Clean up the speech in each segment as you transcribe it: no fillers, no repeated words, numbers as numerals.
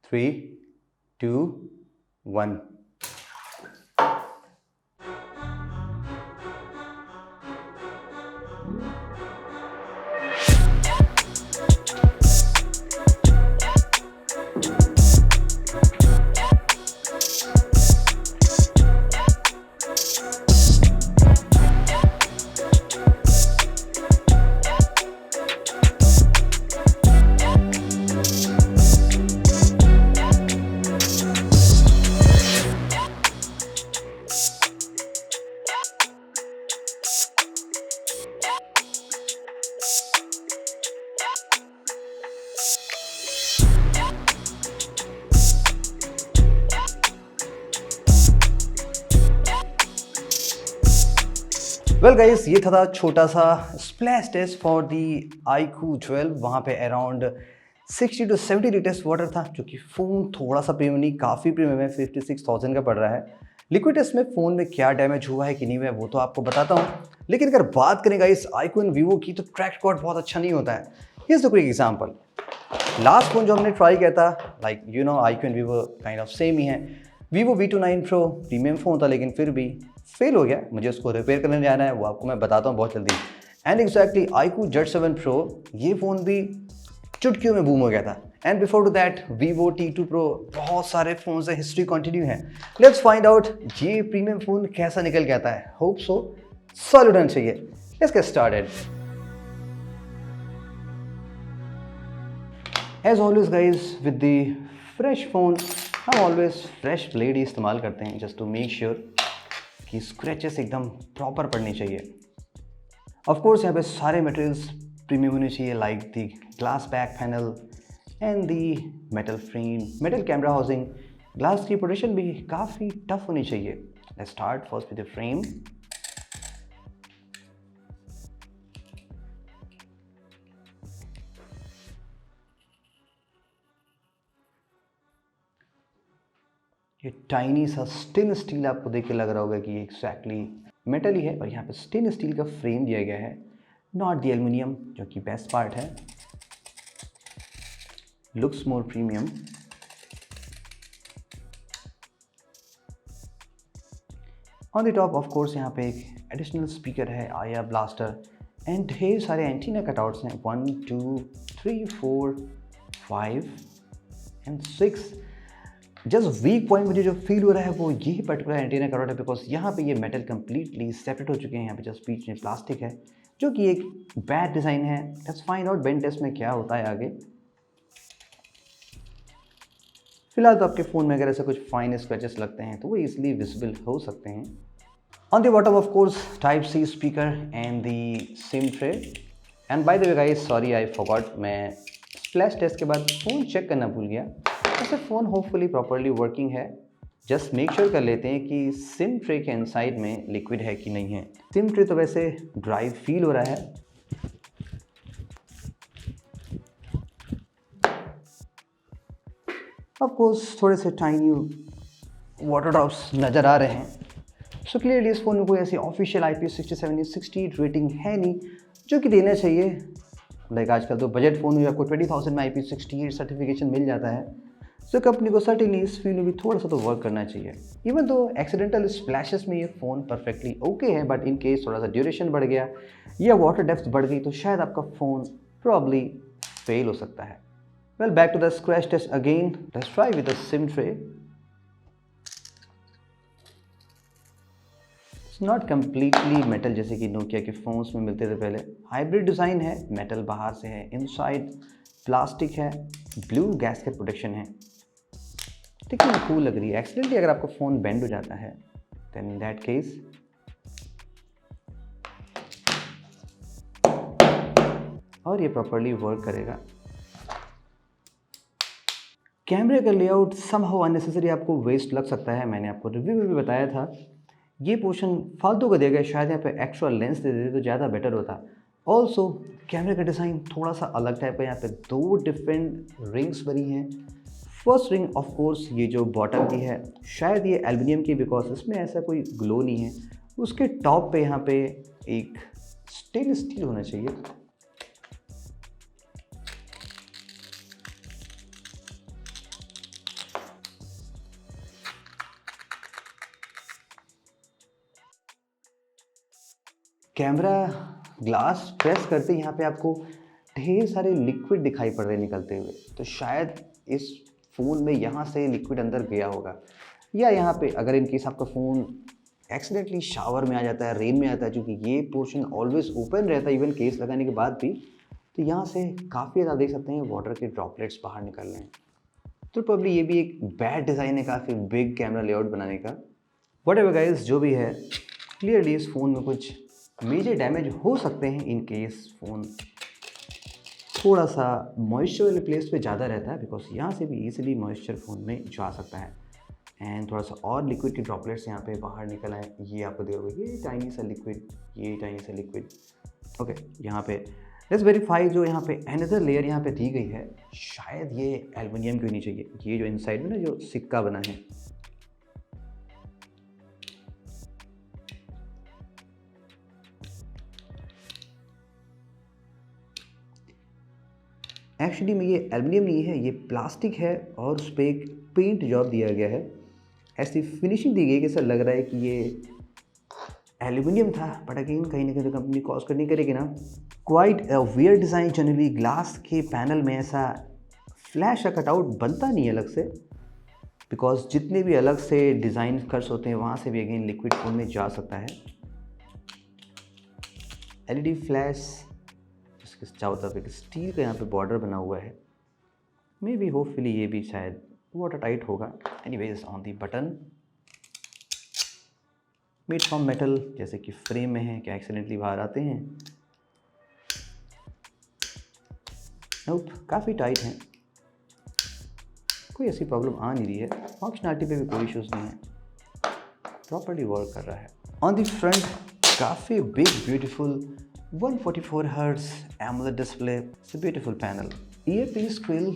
3, 2, 1. Well guys, ये था छोटा सा splash test for the iQOO 12। वहाँ पे अराउंड 60 to 70 लीटर्स वाटर था, जो कि फ़ोन थोड़ा सा प्रीमियम नहीं, काफ़ी प्रीमियम है। 56,000 का पड़ रहा है। लिक्विड टेस्ट में फ़ोन में क्या डैमेज हुआ है कि नहीं हुआ है वो तो आपको बताता हूँ, लेकिन अगर बात करें गाइस iQOO एंड वीवो की, तो ट्रैक रिकॉर्ड बहुत अच्छा नहीं होता है। Here's the quick example. Last phone जो हमने ट्राई किया था, like iQOO and Vivo kind of same ही है। Vivo V29 Pro premium phone था, लेकिन फिर भी फेल हो गया। मुझे उसको रिपेयर करने जाना है, वो आपको मैं बताता हूँ बहुत जल्दी। And exactly iQOO Z7 Pro, ये फ़ोन भी चुटकियों में बूम हो गया था। And before to that Vivo T2 Pro, बहुत सारे फ़ोन से हिस्ट्री कंटिन्यू है। लेट्स फाइंड आउट ये प्रीमियम फ़ोन कैसा निकल के आता है। होप सो सॉलिड होना चाहिए। Let's get started. As always guys, with the fresh phone हम ऑलवेज फ्रेश ब्लेड ही इस्तेमाल करते हैं, जस्ट टू मेक श्योर कि स्क्रैचेस एकदम प्रॉपर पड़नी चाहिए। ऑफ कोर्स यहाँ पे सारे मटेरियल्स प्रीमियम होने चाहिए, like the glass back panel and the metal frame, metal camera housing. Glass की प्रोटेक्शन भी काफ़ी टफ होनी चाहिए। Let's start first with the frame. ये टाइनी सा स्टेनलेस स्टील आपको देख के लग रहा होगा कि ये एक्जैक्टली मेटल ही है, और यहाँ पे स्टेनलेस स्टील का फ्रेम दिया गया है, नॉट द एल्युमिनियम, जो कि बेस्ट पार्ट है। Looks more premium. On the top of course यहाँ पे एक एडिशनल स्पीकर है, आया ब्लास्टर, एंड ढेर सारे एंटीना कटआउट्स हैं। 1 2 3 4 5 एंड 6। जस्ट वीक पॉइंट मुझे जो फील हो रहा है वो यही पर्टिकुलर एंटीना कटआउट है, बिकॉज यहाँ पे ये मेटल कंप्लीटली सेपरेट हो चुके हैं। यहाँ पे जस्ट बीच में प्लास्टिक है, जो कि एक बैड डिज़ाइन है। Let's find out bend test में क्या होता है आगे। फिलहाल तो आपके फ़ोन में अगर ऐसे कुछ फाइन स्क्रैचेस लगते हैं तो वो इजीली विजिबल हो सकते हैं। On the bottom of course Type-C speaker and the SIM tray. And by the way guys, sorry I forgot, मैं स्प्लैश टेस्ट के बाद फ़ोन चेक करना भूल गया। वैसे फ़ोन होपफुली प्रॉपरली वर्किंग है। जस्ट मेक श्योर कर लेते हैं कि सिम ट्रे के इनसाइड में लिक्विड है कि नहीं है। सिम ट्रे तो वैसे ड्राई फील हो रहा है। ऑफ कोर्स थोड़े से टाइनी वाटर ड्रॉप्स नज़र आ रहे हैं। सो क्लियरली इस फ़ोन में कोई ऐसी ऑफिशियल IP67 या 68 रेटिंग है नहीं, जो कि देना चाहिए। लाइक आजकल तो बजट फ़ोन में आपको 20,000 में IP68 सर्टिफिकेशन मिल जाता है। सो कंपनी को सर्टेनली इस फील्ड में भी थोड़ा सा तो वर्क करना चाहिए। इवन तो एक्सीडेंटल स्प्लैशेस में ये फ़ोन परफेक्टली ओके है, बट इन केस थोड़ा सा ड्यूरेशन बढ़ गया या वाटर डेप्थ बढ़ गई तो शायद आपका फ़ोन प्रॉब्ली फेल हो सकता है। Well, back to the scratch test again. Let's try with the SIM tray. It's not completely metal जैसे कि नोकिया के फ़ोन्स में मिलते थे पहले। हाइब्रिड डिज़ाइन है, मेटल बाहर से है, इनसाइड प्लास्टिक है, ब्लू गैस्केट प्रोटेक्शन है। देखिए कूल लग रही है। एक्सीडेंटली अगर आपका फ़ोन बेंड हो जाता है देन इन दैट केस और ये प्रॉपर्ली वर्क करेगा। कैमरे का लेआउट समहाउ अननेसेसरी आपको वेस्ट लग सकता है। मैंने आपको रिव्यू में भी बताया था, ये पोर्शन फालतू का दिया गया, शायद यहाँ पे एक्स्ट्रा लेंस दे देते तो ज़्यादा बेटर होता। ऑल्सो कैमरे का डिज़ाइन थोड़ा सा अलग टाइप है। यहाँ पे 2 डिफरेंट रिंग्स बनी हैं। फर्स्ट रिंग ऑफ कोर्स ये जो बॉटम की है, शायद ये एल्युमिनियम की, बिकॉज इसमें ऐसा कोई ग्लो नहीं है। उसके टॉप पे यहाँ पे एक स्टेनलेस स्टील होना चाहिए। कैमरा ग्लास प्रेस करते ही यहाँ पे आपको ढेर सारे लिक्विड दिखाई पड़ रहे निकलते हुए, तो शायद इस फ़ोन में यहाँ से लिक्विड अंदर गया होगा, या यहाँ पे अगर इन केस आपका फ़ोन एक्सीडेंटली शावर में आ जाता है, रेन में आता है, क्योंकि ये पोर्शन ऑलवेज ओपन रहता है इवन केस लगाने के बाद भी, तो यहाँ से काफ़ी ज़्यादा देख सकते हैं वाटर के ड्रॉपलेट्स बाहर निकल रहे हैं। तो प्रॉब्ली ये भी एक बैड डिज़ाइन है काफ़ी बिग कैमरा लेआउट बनाने का। व्हाटएवर गाइस, जो भी है, क्लियरली इस फ़ोन में कुछ मेजर डैमेज हो सकते हैं इन केस फ़ोन थोड़ा सा मॉइस्चर वाले प्लेस पे ज़्यादा रहता है, बिकॉज यहाँ से भी इजीली मॉइस्चर फ़ोन में जा सकता है। एंड थोड़ा सा और लिक्विड के ड्रॉपलेट्स यहाँ पे बाहर निकल आए, ये आपको देखोगे, ये टाइनी सा लिक्विड, ये टाइनी सा लिक्विड। ओके, यहाँ पे लेट्स वेरीफाई, जो यहाँ पे अनदर लेयर यहाँ पे दी गई है, शायद ये एल्युमिनियम की होनी चाहिए। ये जो इनसाइड में ना जो सिक्का बना है, एक्चुअली में ये एल्युमिनियम नहीं है, ये प्लास्टिक है और उस पर एक पेंट जॉब दिया गया है। ऐसी फिनिशिंग दी गई कि ऐसा लग रहा है कि ये एल्युमिनियम था, बट अगेन कहीं ना कहीं तो कंपनी कॉस्ट करनी करेगी ना। Quite wear design, generally glass के पैनल में ऐसा फ्लैश का कटआउट बनता नहीं है अलग से, बिकॉज जितने भी अलग से डिज़ाइन कट्स होते हैं वहाँ से भी अगेन लिक्विड फोन में जा सकता है। एलईडी फ्लैश, इसके चारों तरफ एक स्टील का यहाँ पे बॉर्डर बना हुआ है, मे बी होपफुली ये भी शायद वाटर टाइट होगा। Anyways, on the button made from metal, जैसे कि फ्रेम में है, क्या एक्सीडेंटली बाहर आते हैं? नोप, काफ़ी टाइट हैं, कोई ऐसी प्रॉब्लम आ नहीं रही है। फंक्शनलिटी पे भी कोई इश्यूज़ नहीं है, प्रॉपर्ली वर्क कर रहा है। ऑन दी फ्रंट काफ़ी big beautiful 144 hertz AMOLED display, it's a beautiful panel. Earpiece grill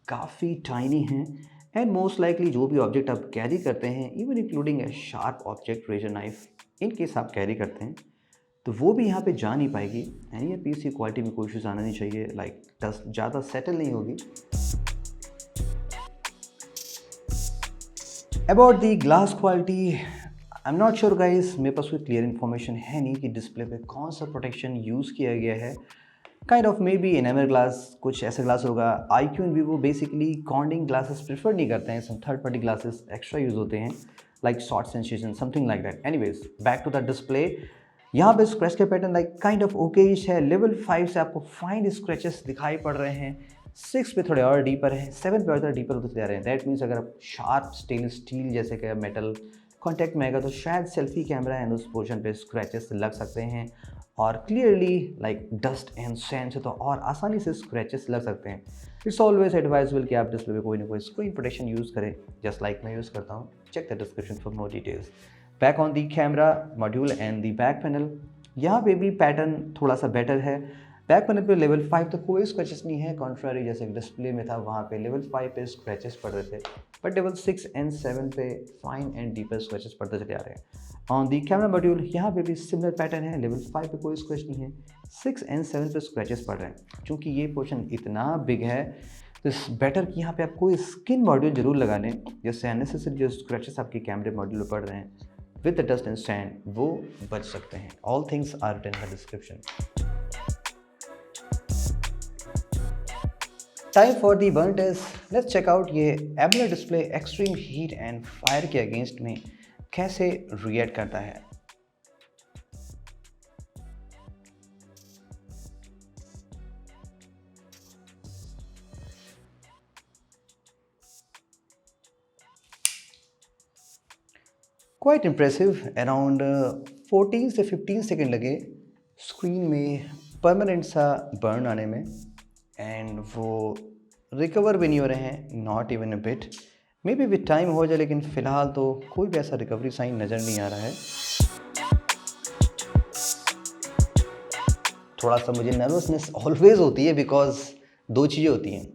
काफ़ी टाइनी है, एंड मोस्ट लाइकली जो भी ऑब्जेक्ट आप कैरी करते हैं, even including a sharp object, razor knife, in case आप कैरी करते हैं तो वो भी यहाँ पे जा नहीं पाएगी। एंड ईयरपीस की क्वालिटी में कोई इश्यूज़ आना नहीं चाहिए, लाइक डस्ट ज़्यादा सेटल नहीं होगी। About the glass quality, I am not sure guys, मेरे पास कोई क्लियर इन्फॉर्मेशन है नहीं कि डिस्प्ले पे कौन सा प्रोटेक्शन यूज़ किया गया है। Kind of maybe enamel glass, कुछ ऐसा ग्लास होगा। IQ and Vivo basically coating glasses prefer नहीं करते हैं, some third party glasses extra use होते हैं, like short sensation, something like that. Anyways, back to the display, यहाँ पे स्क्रैच के pattern like kind of okayish है। लेवल 5 से आपको फाइन स्क्रैचेस दिखाई पड़ रहे हैं, 6 पे थोड़े और डीपर हैं, 7 पे और थोड़ा डीपर होते जा रहे हैं। दैट मीन्स अगर आप शार्प स्टेनलेस स्टील जैसे कि मेटल कॉन्टैक्ट में आएगा तो शायद सेल्फी कैमरा एंड उस पोर्शन पे स्क्रैचेस लग सकते हैं, और clearly like dust and sand से तो और आसानी से स्क्रैचेस लग सकते हैं। इट्स ऑलवेज एडवाइजेबल कि आप डिस्प्ले पे कोई ना कोई स्क्रीन प्रोटेक्शन यूज़ करें, जस्ट लाइक मैं यूज़ करता हूँ। Check the description for more details. Back on the camera module and the back panel, यहाँ पे भी पैटर्न थोड़ा सा बेटर है। बैक पैनल पे लेवल 5 तक कोई स्क्रैचेस नहीं है, कॉन्ट्रारी जैसे डिस्प्ले में था वहाँ पे लेवल 5 पे स्क्रैचेस पड़ रहे थे, बट लेवल 6 एंड 7 पे फाइन एंड डीपर स्क्रैचेस पड़ते चले आ रहे हैं। ऑन दी कैमरा मॉड्यूल यहाँ पे भी सिमिलर पैटर्न है, लेवल 5 पे कोई स्क्रैच नहीं है, 6 एंड 7 पे स्क्रैचेस पड़ रहे हैं। चूँकि ये पोर्शन इतना बिग है तो इस बेटर कि यहाँ पे आप कोई स्किन मॉड्यूल जरूर लगा लें, जिससे अननेसेसरी जो स्क्रैचेस आपके कैमरे मॉड्यूल में पड़ रहे हैं with the dust and sand वो बच सकते हैं। All things are written in the description. Time for the burn test, let's check out ये AMOLED display extreme heat and fire के अगेंस्ट में कैसे रिएक्ट करता है। क्वाइट इम्प्रेसिव, अराउंड 14 से 15 सेकेंड लगे स्क्रीन में परमानेंट सा बर्न आने में, एंड वो रिकवर भी नहीं हो रहे हैं, not even a bit. May be with time हो जाए, लेकिन फ़िलहाल तो कोई भी ऐसा रिकवरी साइन नज़र नहीं आ रहा है। थोड़ा सा मुझे नर्वसनेस ऑलवेज होती है, बिकॉज दो चीज़ें होती हैं,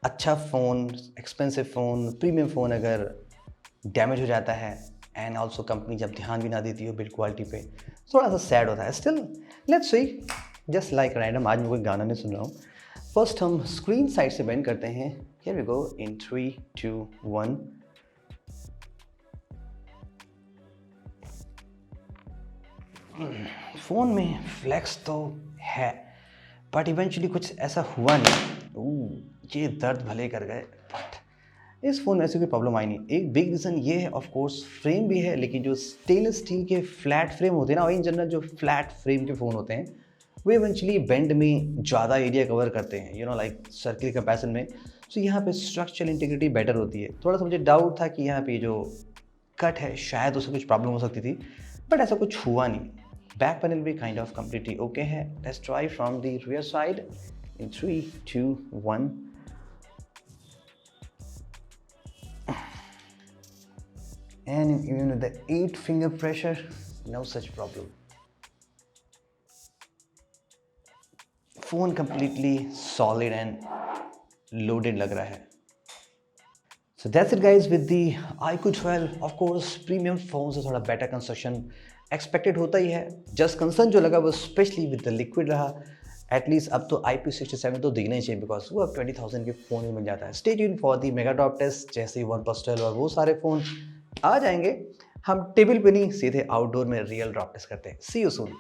अच्छा phone, expensive phone, premium phone अगर डैमेज हो जाता है, एंड ऑल्सो कंपनी जब ध्यान भी ना देती हो बिल्ड क्वालिटी पे, थोड़ा सा सैड होता है। Still let's see, just like random, आज मैं कोई गाना नहीं सुन रहा हूँ। फर्स्ट हम स्क्रीन साइड से बेंड करते हैं। Here we go in 3, 2, 1। फ़ोन में फ्लेक्स तो है, बट इवेंचुअली कुछ ऐसा हुआ नहीं। ये दर्द भले कर गए, बट इस फ़ोन में ऐसी कोई प्रॉब्लम आई नहीं। एक बिग रीज़न ये है, ऑफ कोर्स फ्रेम भी है, लेकिन जो स्टेनलेस स्टील के फ्लैट फ्रेम होते हैं ना, वही इन जनरल जो फ्लैट फ्रेम के फ़ोन होते हैं वो इवेंचुअली बेंड में ज़्यादा एरिया कवर करते हैं, लाइक सर्किल कंपैरिजन में। सो यहाँ पे स्ट्रक्चरल इंटीग्रिटी बेटर होती है। थोड़ा सा मुझे डाउट था कि यहाँ पे जो कट है शायद उससे कुछ प्रॉब्लम हो सकती थी, बट ऐसा कुछ हुआ नहीं। बैक पैनल भी काइंड ऑफ कम्प्लीटली ओके है। Let's try from the rear side in 3, 2, 1। And even with the 8 finger pressure, no such problem. Phone completely solid and loaded लग रहा है। So that's it guys with the iQOO 12. Of course premium phone से थोड़ा better construction expected होता ही है। Just concern जो लगा वो स्पेशली with the liquid रहा। एटलीस्ट अब तो IP67 तो दिखना ही चाहिए, बिकॉज वो अब 20,000 के फ़ोन में मिल जाता है। Stay tuned for the mega drop test, जैसे ही OnePlus 12 और वो सारे फ़ोन आ जाएंगे, हम टेबल पे नहीं सीधे आउटडोर में रियल ड्रॉप टेस्ट करते हैं। सी यू सून।